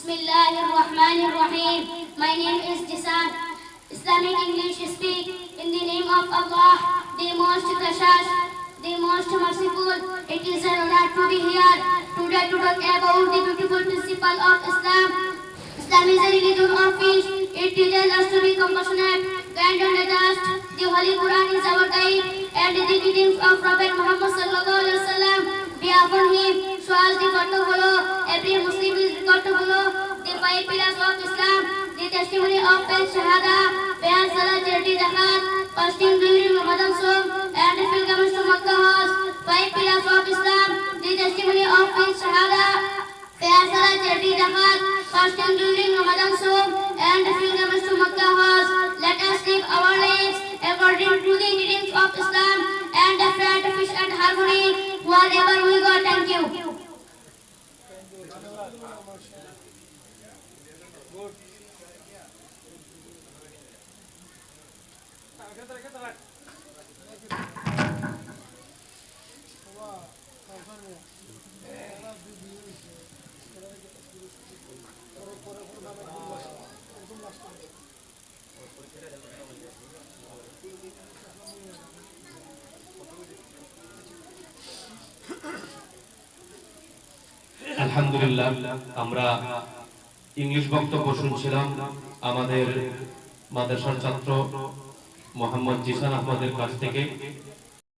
Bismillahirrahmanirrahim. My name is Jisan. Islamic English speak in the name of Allah, the most gracious, the most merciful. It is an honor to be here today to talk about the beautiful principle of Islam. Islam is a religion of peace. It teaches us to be compassionate, kind and just. The Holy Quran is our guide, and the teachings of Prophet Muhammad sallallahu alaihi wasallam be upon him. So as the got to follow, every Muslim is required to follow the 5 pillars of Islam, the testimony of faith, Shahada, prayer, Salah, charity, Zakat, fasting during Ramadan, and pilgrimage to Makkah Hajj. 5 pillars of Islam, the testimony of faith, Shahada, prayer, Salah, charity, Zakat, fasting during Ramadan, and pilgrimage to Makkah Hajj. Let us live our lives according to the teachings of Islam and try to fish at harmony wherever we go. Thank you. আলহামদুলিল্লাহ আমরা English বক্তব্য শুনছিলাম আমাদের মাদ্রাসার ছাত্র মোহাম্মদ জিসান আহমদের কাছ থেকে।